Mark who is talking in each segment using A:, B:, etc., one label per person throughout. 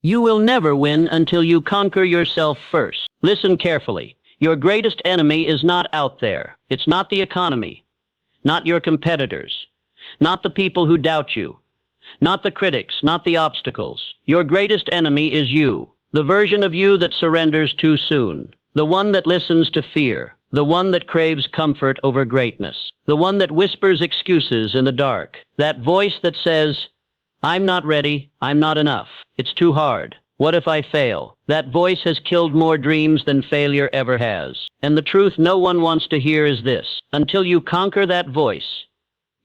A: You will never win until you conquer yourself first. Listen carefully. Your greatest enemy is not out there. It's not the economy, not your competitors, not the people who doubt you, not the critics, not the obstacles. Your greatest enemy is you, the version of you that surrenders too soon, the one that listens to fear, the one that craves comfort over greatness, the one that whispers excuses in the dark, that voice that says, "I'm not ready, I'm not enough, it's too hard. What if I fail?" That voice has killed more dreams than failure ever has. And the truth no one wants to hear is this: until you conquer that voice,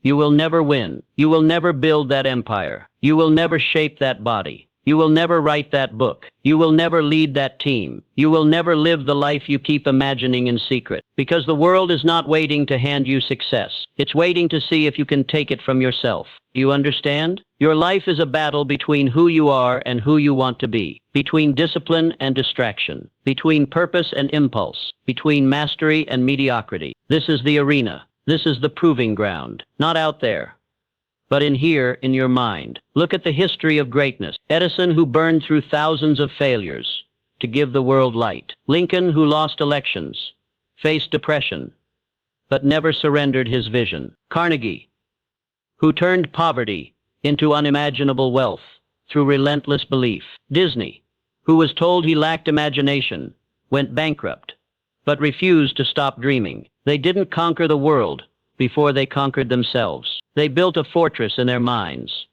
A: you will never win. You will never build that empire. You will never shape that body. You will never write that book. You will never lead that team. You will never live the life you keep imagining in secret. Because the world is not waiting to hand you success. It's waiting to see if you can take it from yourself. You understand? Your life is a battle between who you are and who you want to be, between discipline and distraction, between purpose and impulse, between mastery and mediocrity. This is the arena. This is the proving ground. Not out there, but in here, in your mind. Look at the history of greatness. Edison, who burned through thousands of failures to give the world light. Lincoln, who lost elections, faced depression, but never surrendered his vision. Carnegie, who turned poverty into unimaginable wealth through relentless belief. Disney, who was told he lacked imagination, went bankrupt, but refused to stop dreaming. They didn't conquer the world before they conquered themselves. They built a fortress in their minds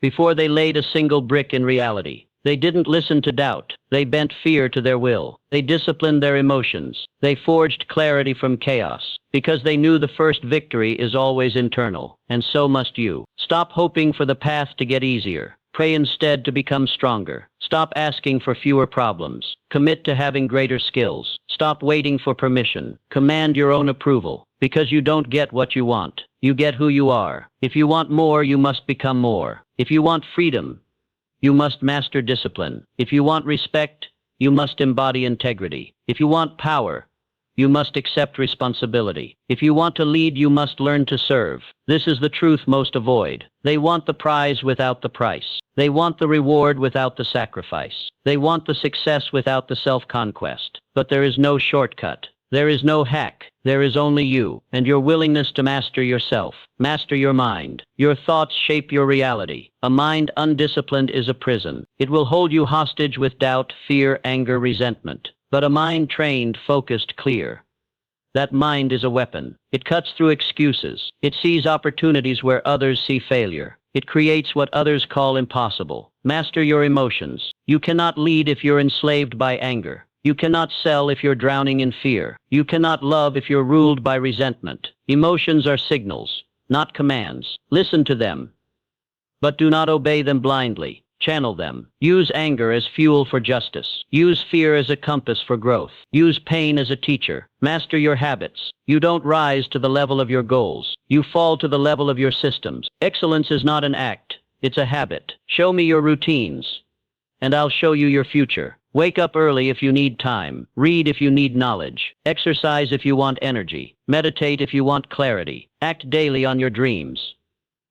A: before they laid a single brick in reality. They didn't listen to doubt. They bent fear to their will. They disciplined their emotions. They forged clarity from chaos, because they knew the first victory is always internal, and so must you. Stop hoping for the path to get easier. Pray instead to become stronger. Stop asking for fewer problems. Commit to having greater skills. Stop waiting for permission. Command your own approval, because you don't get what you want. You get who you are. If you want more, you must become more. If you want freedom, you must master discipline. If you want respect, you must embody integrity. If you want power, you must accept responsibility. If you want to lead, you must learn to serve. This is the truth most avoid. They want the prize without the price. They want the reward without the sacrifice. They want the success without the self-conquest. But there is no shortcut. There is no hack. There is only you and your willingness to master yourself. Master your mind. Your thoughts shape your reality. A mind undisciplined is a prison. It will hold you hostage with doubt, fear, anger, resentment. But a mind trained, focused, clear, that mind is a weapon. It cuts through excuses. It sees opportunities where others see failure. It creates what others call impossible. Master your emotions. You cannot lead if you're enslaved by anger. You cannot sell if you're drowning in fear. You cannot love if you're ruled by resentment. Emotions are signals, not commands. Listen to them, but do not obey them blindly. Channel them. Use anger as fuel for justice. Use fear as a compass for growth. Use pain as a teacher. Master your habits. You don't rise to the level of your goals. You fall to the level of your systems. Excellence is not an act. It's a habit. Show me your routines, and I'll show you your future. Wake up early if you need time. Read if you need knowledge. Exercise if you want energy. Meditate if you want clarity. Act daily on your dreams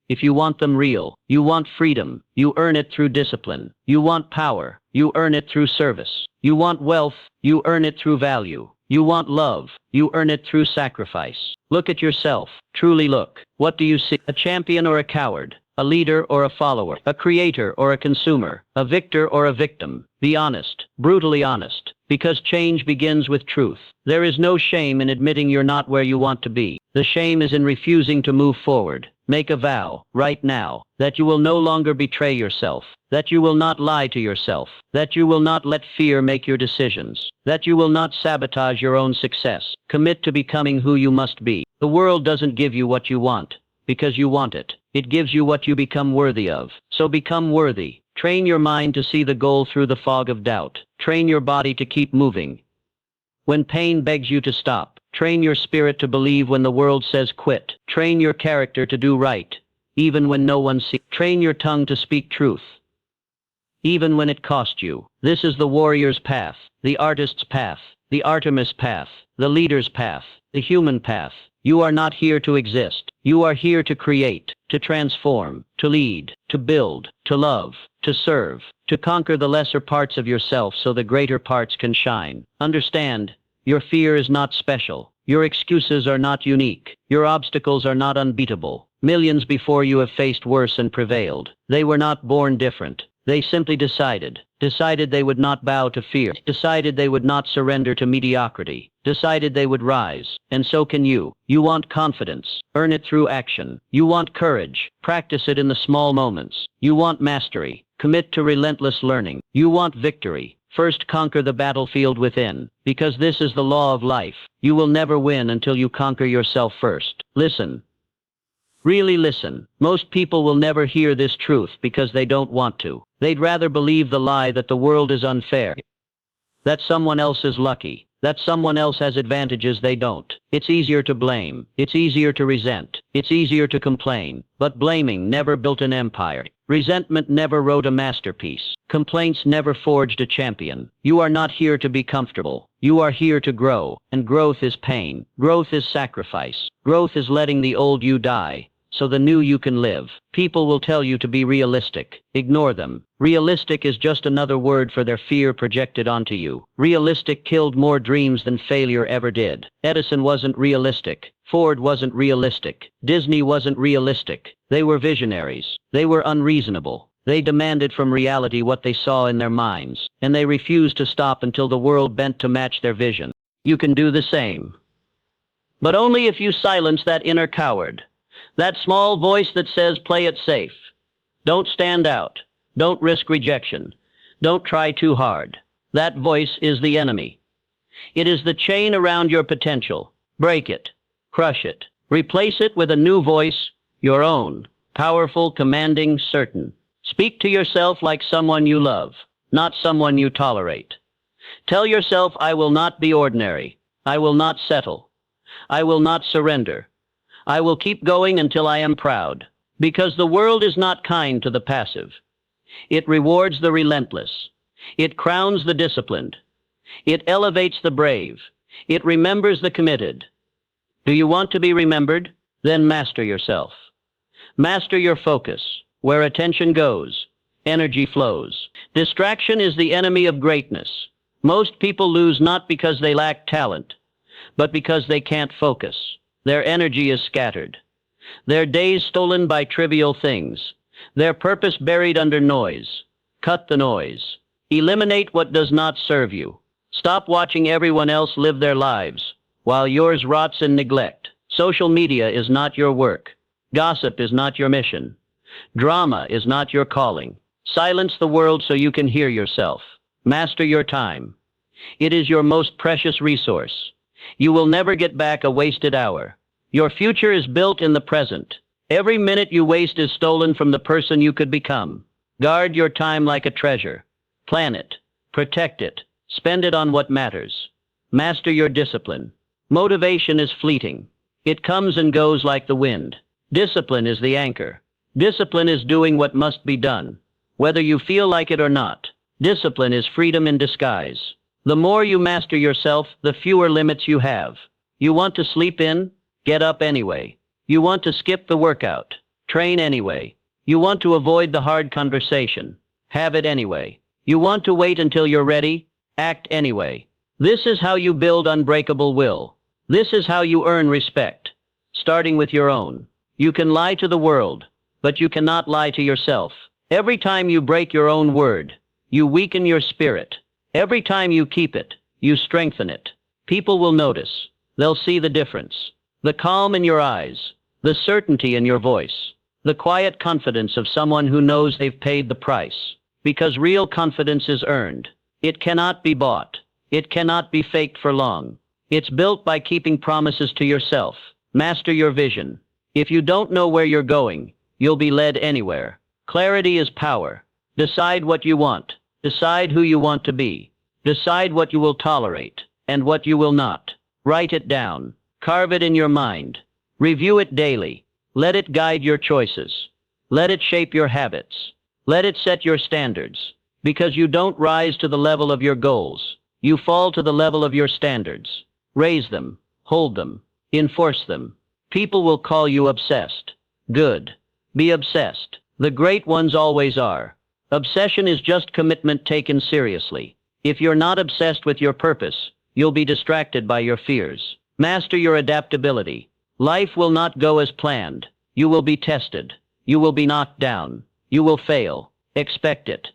A: if you want them real. You want freedom. You earn it through discipline. You want power. You earn it through service. You want wealth. You earn it through value. You want love. You earn it through sacrifice. Look at yourself. Truly look. What do you see? A champion or a coward? A leader or a follower? A creator or a consumer? A victor or a victim? Be honest, brutally honest, because change begins with truth. There is no shame in admitting you're not where you want to be. The shame is in refusing to move forward. Make a vow, right now, that you will no longer betray yourself, that you will not lie to yourself, that you will not let fear make your decisions, that you will not sabotage your own success. Commit to becoming who you must be. The world doesn't give you what you want because you want it. It gives you what you become worthy of. So become worthy. Train your mind to see the goal through the fog of doubt. Train your body to keep moving when pain begs you to stop. Train your spirit to believe when the world says quit. Train your character to do right, even when no one sees. Train your tongue to speak truth, even when it costs you. This is the warrior's path, the artist's path, the Artemis path, the leader's path, the human path. You are not here to exist. You are here to create, to transform, to lead, to build, to love, to serve, to conquer the lesser parts of yourself so the greater parts can shine. Understand, your fear is not special. Your excuses are not unique. Your obstacles are not unbeatable. Millions before you have faced worse and prevailed. They were not born different. They simply decided they would not bow to fear, decided they would not surrender to mediocrity, decided they would rise. And so can you. You want confidence. Earn it through action. You want courage. Practice it in the small moments. You want mastery. Commit to relentless learning. You want victory. First conquer the battlefield within, because this is the law of life. You will never win until you conquer yourself first. Listen. Really listen. Most people will never hear this truth because they don't want to. They'd rather believe the lie that the world is unfair, that someone else is lucky, that someone else has advantages they don't. It's easier to blame. It's easier to resent. It's easier to complain. But blaming never built an empire. Resentment never wrote a masterpiece. Complaints never forged a champion. You are not here to be comfortable. You are here to grow. And growth is pain. Growth is sacrifice. Growth is letting the old you die, so the new you can live. People will tell you to be realistic. Ignore them. Realistic is just another word for their fear projected onto you. Realistic killed more dreams than failure ever did. Edison wasn't realistic. Ford wasn't realistic. Disney wasn't realistic. They were visionaries. They were unreasonable. They demanded from reality what they saw in their minds, and they refused to stop until the world bent to match their vision. You can do the same. But only if you silence that inner coward. That small voice that says, play it safe. Don't stand out. Don't risk rejection. Don't try too hard. That voice is the enemy. It is the chain around your potential. Break it. Crush it. Replace it with a new voice, your own. Powerful, commanding, certain. Speak to yourself like someone you love, not someone you tolerate. Tell yourself, I will not be ordinary. I will not settle. I will not surrender. I will keep going until I am proud, because the world is not kind to the passive. It rewards the relentless. It crowns the disciplined. It elevates the brave. It remembers the committed. Do you want to be remembered? Then master yourself. Master your focus. Where attention goes, energy flows. Distraction is the enemy of greatness. Most people lose not because they lack talent, but because they can't focus. Their energy is scattered. Their days stolen by trivial things. Their purpose buried under noise. Cut the noise. Eliminate what does not serve you. Stop watching everyone else live their lives, while yours rots in neglect. Social media is not your work. Gossip is not your mission. Drama is not your calling. Silence the world so you can hear yourself. Master your time. It is your most precious resource. You will never get back a wasted hour. Your future is built in the present. Every minute you waste is stolen from the person you could become. Guard your time like a treasure. Plan it. Protect it. Spend it on what matters. Master your discipline. Motivation is fleeting. It comes and goes like the wind. Discipline is the anchor. Discipline is doing what must be done, whether you feel like it or not. Discipline is freedom in disguise. The more you master yourself, the fewer limits you have. You want to sleep in? Get up anyway. You want to skip the workout? Train anyway. You want to avoid the hard conversation? Have it anyway. You want to wait until you're ready? Act anyway. This is how you build unbreakable will. This is how you earn respect, starting with your own. You can lie to the world, but you cannot lie to yourself. Every time you break your own word, you weaken your spirit. Every time you keep it, you strengthen it. People will notice. They'll see the difference. The calm in your eyes, the certainty in your voice, the quiet confidence of someone who knows they've paid the price. Because real confidence is earned. It cannot be bought. It cannot be faked for long. It's built by keeping promises to yourself. Master your vision. If you don't know where you're going, you'll be led anywhere. Clarity is power. Decide what you want. Decide who you want to be. Decide what you will tolerate and what you will not. Write it down. Carve it in your mind. Review it daily. Let it guide your choices. Let it shape your habits. Let it set your standards. Because you don't rise to the level of your goals. You fall to the level of your standards. Raise them. Hold them. Enforce them. People will call you obsessed. Good. Be obsessed. The great ones always are. Obsession is just commitment taken seriously. If you're not obsessed with your purpose, you'll be distracted by your fears. Master your adaptability. Life will not go as planned. You will be tested. You will be knocked down. You will fail. Expect it.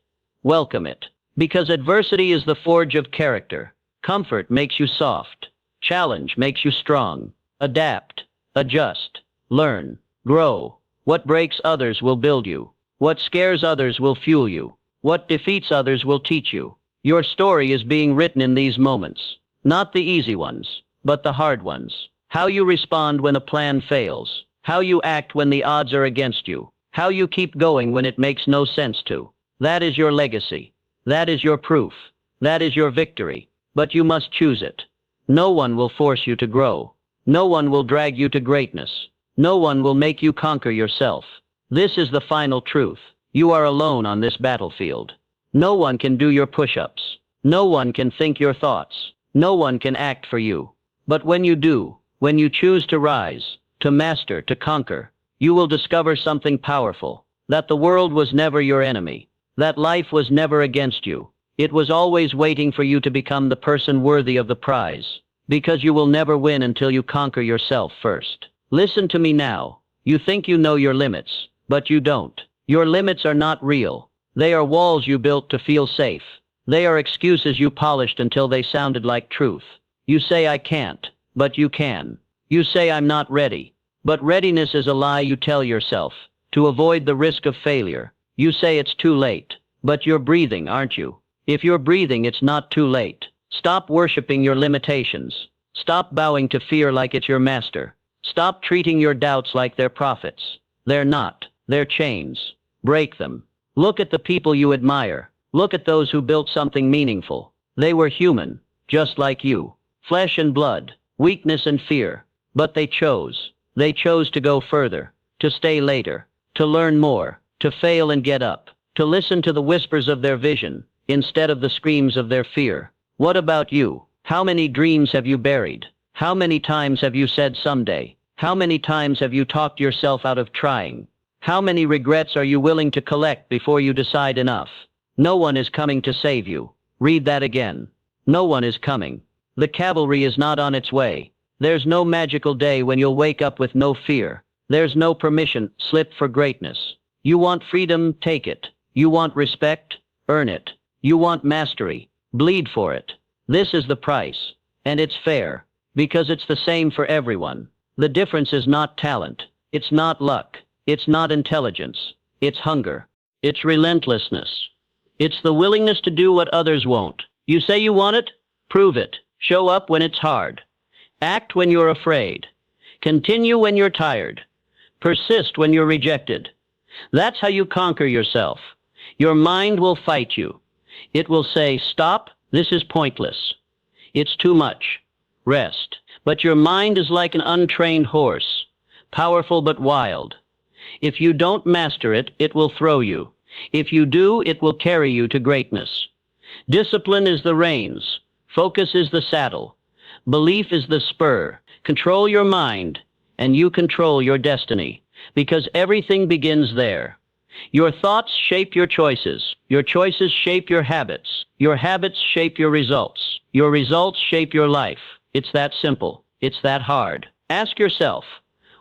A: Welcome it. Because adversity is the forge of character. Comfort makes you soft. Challenge makes you strong. Adapt. Adjust. Learn. Grow. What breaks others will build you. What scares others will fuel you. What defeats others will teach you. Your story is being written in these moments. Not the easy ones, but the hard ones. How you respond when a plan fails. How you act when the odds are against you. How you keep going when it makes no sense to. That is your legacy. That is your proof. That is your victory. But you must choose it. No one will force you to grow. No one will drag you to greatness. No one will make you conquer yourself. This is the final truth. You are alone on this battlefield. No one can do your push-ups. No one can think your thoughts. No one can act for you. But when you do, when you choose to rise, to master, to conquer, you will discover something powerful. That the world was never your enemy. That life was never against you. It was always waiting for you to become the person worthy of the prize. Because you will never win until you conquer yourself first. Listen to me now. You think you know your limits, but you don't. Your limits are not real. They are walls you built to feel safe. They are excuses you polished until they sounded like truth. You say I can't, but you can. You say I'm not ready. But readiness is a lie you tell yourself, to avoid the risk of failure. You say it's too late, but you're breathing, aren't you? If you're breathing, it's not too late. Stop worshiping your limitations. Stop bowing to fear like it's your master. Stop treating your doubts like they're prophets. They're not. They're chains. Break them. Look at the people you admire. Look at those who built something meaningful. They were human, just like you. Flesh and blood, weakness and fear. But they chose. They chose to go further, to stay later, to learn more, to fail and get up, to listen to the whispers of their vision, instead of the screams of their fear. What about you? How many dreams have you buried? How many times have you said someday? How many times have you talked yourself out of trying? How many regrets are you willing to collect before you decide enough? No one is coming to save you. Read that again. No one is coming. The cavalry is not on its way. There's no magical day when you'll wake up with no fear. There's no permission slip for greatness. You want freedom, take it. You want respect, earn it. You want mastery, bleed for it. This is the price. And it's fair. Because it's the same for everyone. The difference is not talent. It's not luck. It's not intelligence. It's hunger. It's relentlessness. It's the willingness to do what others won't. You say you want it? Prove it. Show up when it's hard. Act when you're afraid. Continue when you're tired. Persist when you're rejected. That's how you conquer yourself. Your mind will fight you. It will say, stop, this is pointless. It's too much. Rest. But your mind is like an untrained horse, powerful but wild. If you don't master it, it will throw you. If you do, it will carry you to greatness. Discipline is the reins. Focus is the saddle. Belief is the spur. Control your mind, and you control your destiny, because everything begins there. Your thoughts shape your choices. Your choices shape your habits. Your habits shape your results. Your results shape your life. It's that simple. It's that hard. Ask yourself,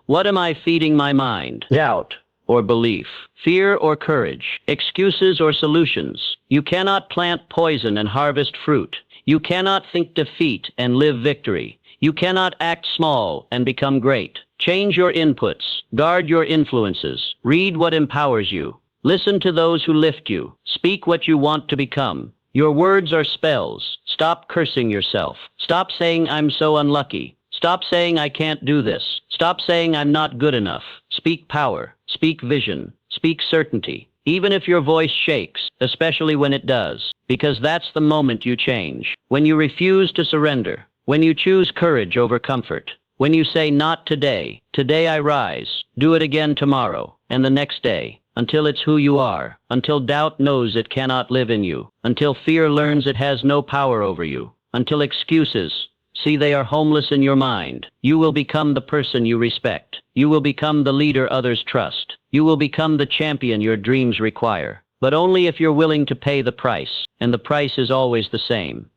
A: what am I feeding my mind? Doubt or belief? Fear or courage? Excuses or solutions? You cannot plant poison and harvest fruit. You cannot think defeat and live victory. You cannot act small and become great. Change your inputs. Guard your influences. Read what empowers you. Listen to those who lift you. Speak what you want to become. Your words are spells. Stop cursing yourself. Stop saying, I'm so unlucky. Stop saying, I can't do this. Stop saying, I'm not good enough. Speak power. Speak vision. Speak certainty. Even if your voice shakes, especially when it does, because that's the moment you change. When you refuse to surrender. When you choose courage over comfort. When you say, not today. Today I rise. Do it again tomorrow. And the next day. Until it's who you are. Until doubt knows it cannot live in you. Until fear learns it has no power over you. Until excuses see they are homeless in your mind. You will become the person you respect. You will become the leader others trust. You will become the champion your dreams require, but only if you're willing to pay the price, and the price is always the same.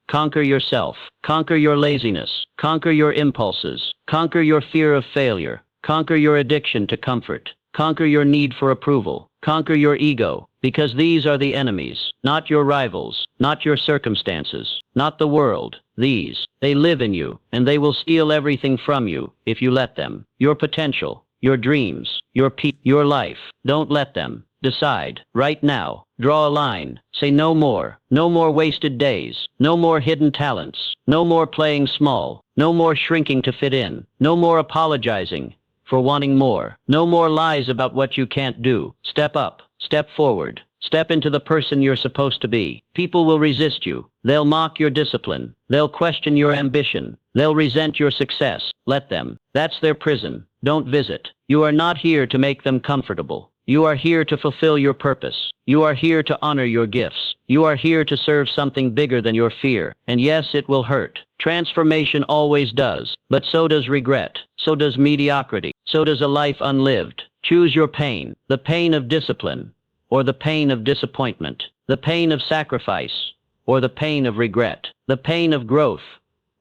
A: Conquer yourself, conquer your laziness, conquer your impulses, conquer your fear of failure, conquer your addiction to comfort, conquer your need for approval, conquer your ego, because these are the enemies, not your rivals, not your circumstances, not the world. They live in you, and they will steal everything from you, if you let them. Your potential, your dreams, your life. Don't let them. Decide, right now. Draw a line. Say no more. No more wasted days. No more hidden talents. No more playing small. No more shrinking to fit in. No more apologizing for wanting more. No more lies about what you can't do. Step up. Step forward. Step into the person you're supposed to be. People will resist you. They'll mock your discipline. They'll question your ambition. They'll resent your success. Let them. That's their prison. Don't visit. You are not here to make them comfortable. You are here to fulfill your purpose. You are here to honor your gifts. You are here to serve something bigger than your fear. And yes, it will hurt. Transformation always does. But so does regret. So does mediocrity. So does a life unlived. Choose your pain. The pain of discipline, or the pain of disappointment. The pain of sacrifice, or the pain of regret. The pain of growth,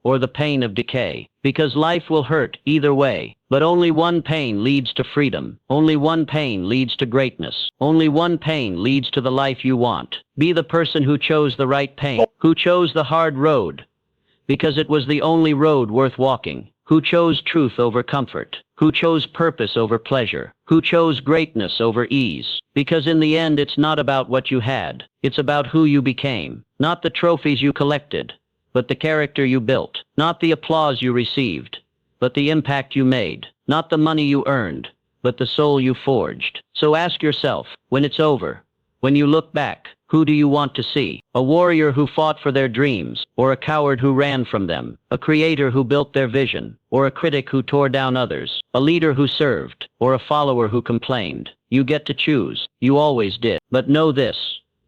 A: or the pain of decay. Because life will hurt either way. But only one pain leads to freedom. Only one pain leads to greatness. Only one pain leads to the life you want. Be the person who chose the right pain, who chose the hard road, because it was the only road worth walking, who chose truth over comfort, who chose purpose over pleasure, who chose greatness over ease. Because in the end, it's not about what you had. It's about who you became. Not the trophies you collected, but the character you built. Not the applause you received, but the impact you made. Not the money you earned, but the soul you forged. So ask yourself, when it's over, when you look back, who do you want to see? A warrior who fought for their dreams, or a coward who ran from them? A creator who built their vision, or a critic who tore down others? A leader who served, or a follower who complained? You get to choose. You always did. But know this,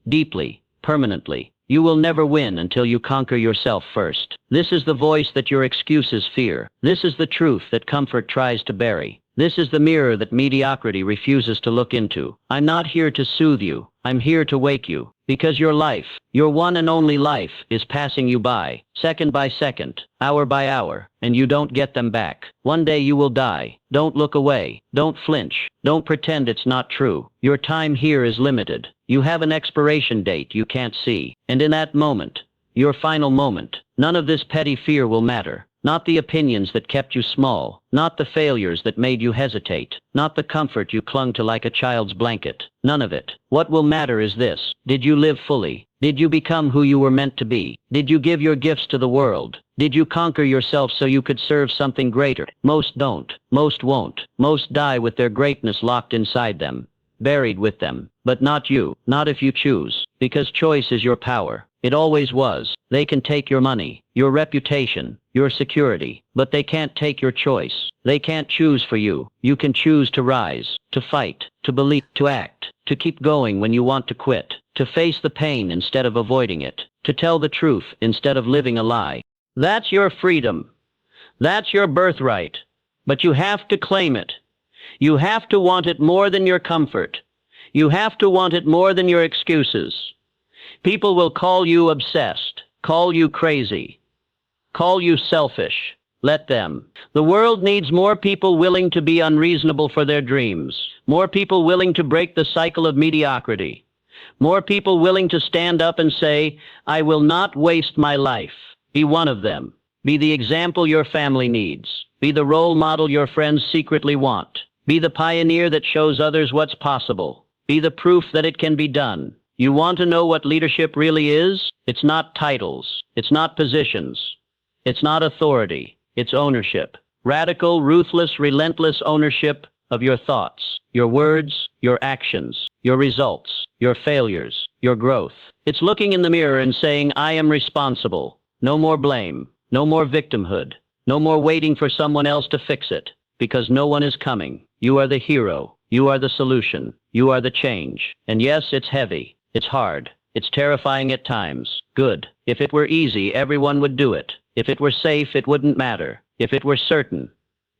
A: deeply, permanently. You will never win until you conquer yourself first. This is the voice that your excuses fear. This is the truth that comfort tries to bury. This is the mirror that mediocrity refuses to look into. I'm not here to soothe you. I'm here to wake you. Because your life, your one and only life, is passing you by second, hour by hour, and you don't get them back. One day you will die. Don't look away. Don't flinch. Don't pretend it's not true. Your time here is limited. You have an expiration date you can't see. And in that moment, your final moment, none of this petty fear will matter. Not the opinions that kept you small, not the failures that made you hesitate, not the comfort you clung to like a child's blanket. None of it. What will matter is this: did you live fully? Did you become who you were meant to be? Did you give your gifts to the world? Did you conquer yourself so you could serve something greater? Most don't. Most won't. Most die with their greatness locked inside them, buried with them. But not you. Not if you choose. Because choice is your power. It always was. They can take your money, your reputation, your security, but they can't take your choice. They can't choose for you. You can choose to rise, to fight, to believe, to act, to keep going when you want to quit, to face the pain instead of avoiding it, to tell the truth instead of living a lie. That's your freedom. That's your birthright. But you have to claim it. You have to want it more than your comfort. You have to want it more than your excuses. People will call you obsessed, call you crazy, call you selfish. Let them. The world needs more people willing to be unreasonable for their dreams, more people willing to break the cycle of mediocrity, more people willing to stand up and say, I will not waste my life. Be one of them. Be the example your family needs. Be the role model your friends secretly want. Be the pioneer that shows others what's possible. Be the proof that it can be done. You want to know what leadership really is? It's not titles. It's not positions. It's not authority. It's ownership. Radical, ruthless, relentless ownership of your thoughts, your words, your actions, your results, your failures, your growth. It's looking in the mirror and saying, I am responsible. No more blame. No more victimhood. No more waiting for someone else to fix it. Because no one is coming. You are the hero. You are the solution. You are the change. And yes, it's heavy. It's hard. It's terrifying at times. Good. If it were easy, everyone would do it. If it were safe, it wouldn't matter. If it were certain,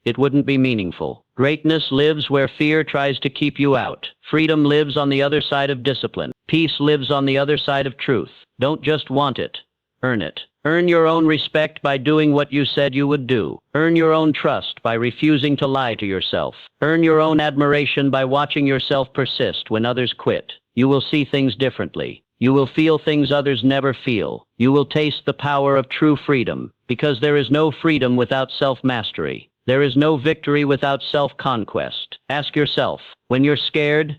A: it wouldn't be meaningful. Greatness lives where fear tries to keep you out. Freedom lives on the other side of discipline. Peace lives on the other side of truth. Don't just want it. Earn it. Earn your own respect by doing what you said you would do. Earn your own trust by refusing to lie to yourself. Earn your own admiration by watching yourself persist when others quit. You will see things differently. You will feel things others never feel. You will taste the power of true freedom, because there is no freedom without self-mastery. There is no victory without self-conquest. Ask yourself, when you're scared,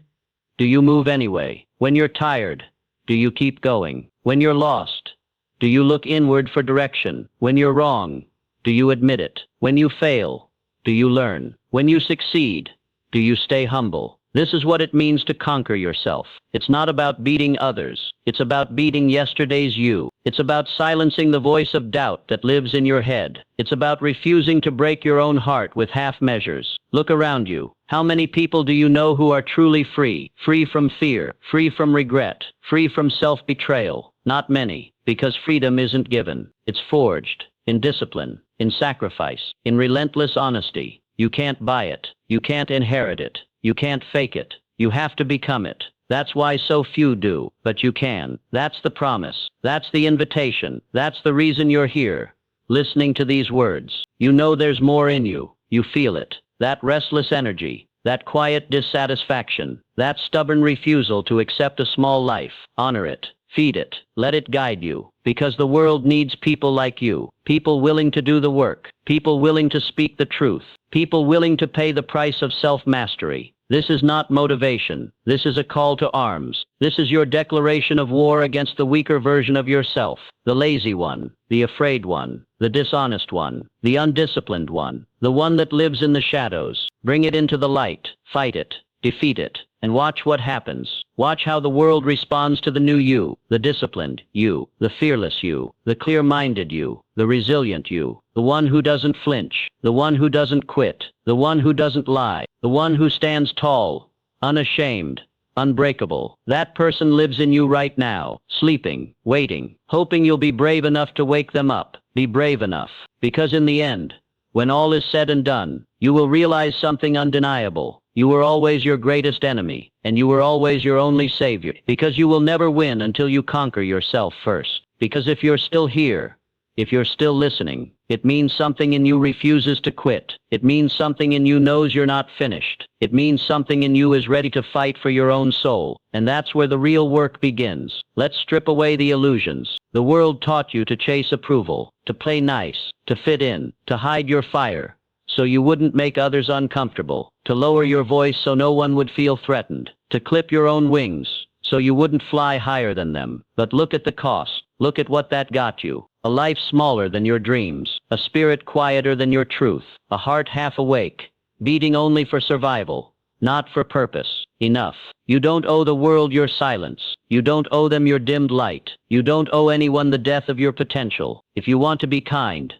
A: do you move anyway? When you're tired, do you keep going? When you're lost, do you look inward for direction? When you're wrong, do you admit it? When you fail, do you learn? When you succeed, do you stay humble? This is what it means to conquer yourself. It's not about beating others. It's about beating yesterday's you. It's about silencing the voice of doubt that lives in your head. It's about refusing to break your own heart with half measures. Look around you. How many people do you know who are truly free? Free from fear, free from regret, free from self-betrayal? Not many, because freedom isn't given. It's forged in discipline, in sacrifice, in relentless honesty. You can't buy it. You can't inherit it. You can't fake it. You have to become it. That's why so few do, but you can. That's the promise. That's the invitation. That's the reason you're here. Listening to these words, you know there's more in you. You feel it. That restless energy, that quiet dissatisfaction, that stubborn refusal to accept a small life. Honor it. Feed it. Let it guide you. Because the world needs people like you. People willing to do the work. People willing to speak the truth. People willing to pay the price of self-mastery. This is not motivation. This is a call to arms. This is your declaration of war against the weaker version of yourself. The lazy one. The afraid one. The dishonest one. The undisciplined one. The one that lives in the shadows. Bring it into the light. Fight it. Defeat it. And watch what happens. Watch how the world responds to the new you, the disciplined you, the fearless you, the clear-minded you, the resilient you, the one who doesn't flinch, the one who doesn't quit, the one who doesn't lie, the one who stands tall, unashamed, unbreakable. That person lives in you right now, sleeping, waiting, hoping you'll be brave enough to wake them up. Be brave enough, because in the end, when all is said and done, you will realize something undeniable. You were always your greatest enemy, and you were always your only savior, because you will never win until you conquer yourself first. Because if you're still here, if you're still listening, it means something in you refuses to quit. It means something in you knows you're not finished. It means something in you is ready to fight for your own soul. And that's where the real work begins. Let's strip away the illusions. The world taught you to chase approval, to play nice, to fit in, to hide your fire, so you wouldn't make others uncomfortable, to lower your voice so no one would feel threatened, to clip your own wings, so you wouldn't fly higher than them. But look at the cost. Look at what that got you. A life smaller than your dreams, a spirit quieter than your truth, a heart half awake, beating only for survival, not for purpose. Enough. You don't owe the world your silence. You don't owe them your dimmed light. You don't owe anyone the death of your potential. If you want to be kind,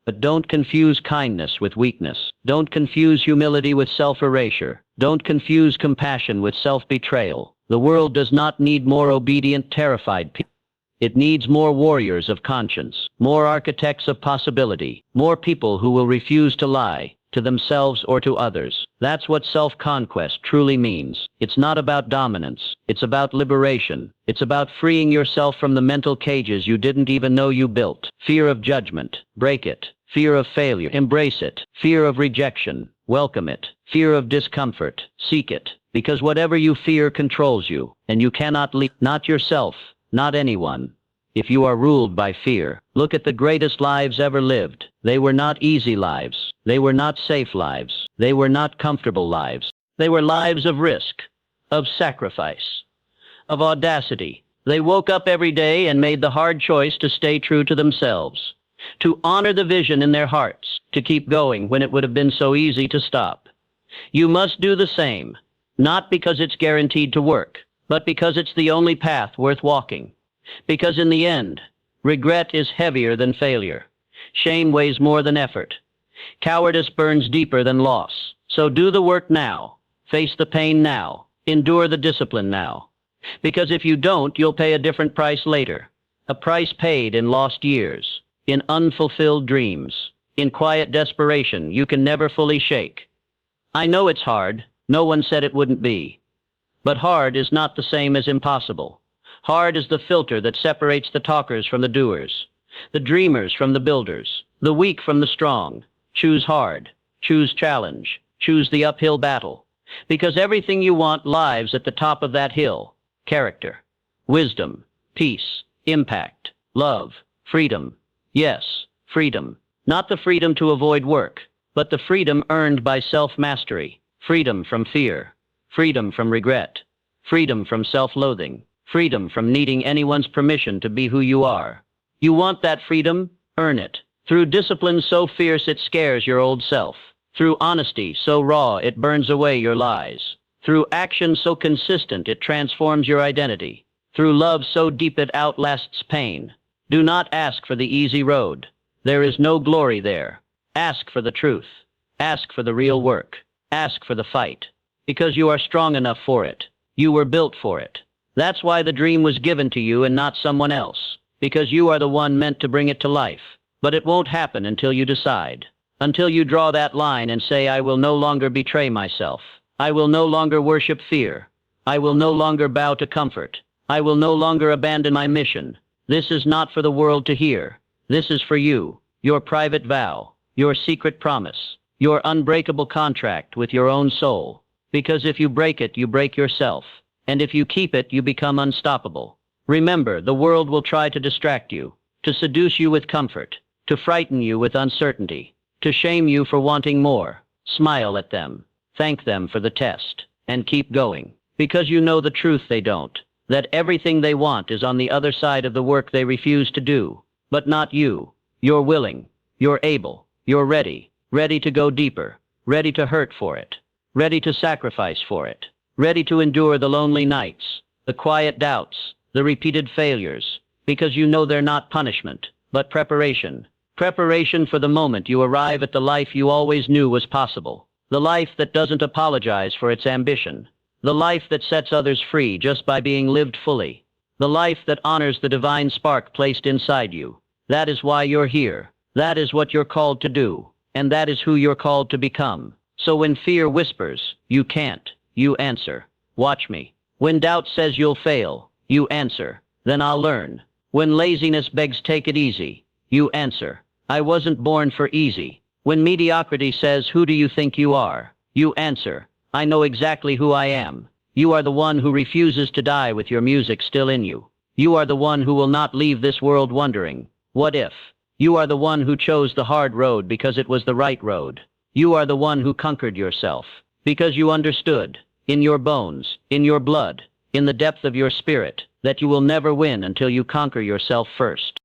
A: but don't confuse kindness with weakness. Don't confuse humility with self-erasure. Don't confuse compassion with self-betrayal. The world does not need more obedient, terrified people. It needs more warriors of conscience, more architects of possibility, more people who will refuse to lie, to themselves or to others. That's what self-conquest truly means. It's not about dominance. It's about liberation. It's about freeing yourself from the mental cages you didn't even know you built. Fear of judgment. Break it. Fear of failure. Embrace it. Fear of rejection. Welcome it. Fear of discomfort. Seek it. Because whatever you fear controls you, and you cannot leave, not yourself, not anyone. If you are ruled by fear, look at the greatest lives ever lived. They were not easy lives. They were not safe lives. They were not comfortable lives. They were lives of risk, of sacrifice, of audacity. They woke up every day and made the hard choice to stay true to themselves, to honor the vision in their hearts, to keep going when it would have been so easy to stop. You must do the same, not because it's guaranteed to work, but because it's the only path worth walking. Because in the end, regret is heavier than failure. Shame weighs more than effort. Cowardice burns deeper than loss. So do the work now. Face the pain now. Endure the discipline now. Because if you don't, you'll pay a different price later. A price paid in lost years, in unfulfilled dreams, In quiet desperation you can never fully shake. I know it's hard, no one said it wouldn't be. But hard is not the same as impossible. Hard is the filter that separates the talkers from the doers, the dreamers from the builders, the weak from the strong. Choose hard, choose challenge, choose the uphill battle. Because everything you want lies at the top of that hill. Character, wisdom, peace, impact, love, freedom. Yes, freedom. Not the freedom to avoid work, but the freedom earned by self-mastery. Freedom from fear. Freedom from regret. Freedom from self-loathing. Freedom from needing anyone's permission to be who you are. You want that freedom? Earn it. Through discipline so fierce it scares your old self. Through honesty so raw it burns away your lies. Through action so consistent it transforms your identity. Through love so deep it outlasts pain. Do not ask for the easy road. There is no glory there. Ask for the truth. Ask for the real work. Ask for the fight. Because you are strong enough for it. You were built for it. That's why the dream was given to you and not someone else. Because you are the one meant to bring it to life. But it won't happen until you decide. Until you draw that line and say, I will no longer betray myself. I will no longer worship fear. I will no longer bow to comfort. I will no longer abandon my mission. This is not for the world to hear. This is for you, your private vow, your secret promise, your unbreakable contract with your own soul. Because if you break it, you break yourself. And if you keep it, you become unstoppable. Remember, the world will try to distract you, to seduce you with comfort, to frighten you with uncertainty, to shame you for wanting more. Smile at them, thank them for the test, and keep going. Because you know the truth they don't, that everything they want is on the other side of the work they refuse to do. But not you. You're willing, you're able, you're ready, ready to go deeper, ready to hurt for it, ready to sacrifice for it, ready to endure the lonely nights, the quiet doubts, the repeated failures, because you know they're not punishment, but preparation. Preparation for the moment you arrive at the life you always knew was possible, the life that doesn't apologize for its ambition, the life that sets others free just by being lived fully, the life that honors the divine spark placed inside you. That is why you're here. That is what you're called to do. And that is who you're called to become. So when fear whispers, you can't, you answer, watch me. When doubt says you'll fail, you answer, then I'll learn. When laziness begs take it easy, you answer, I wasn't born for easy. When mediocrity says who do you think you are, you answer, I know exactly who I am. You are the one who refuses to die with your music still in you. You are the one who will not leave this world wondering, what if? You are the one who chose the hard road because it was the right road. You are the one who conquered yourself, because you understood, in your bones, in your blood, in the depth of your spirit, that you will never win until you conquer yourself first.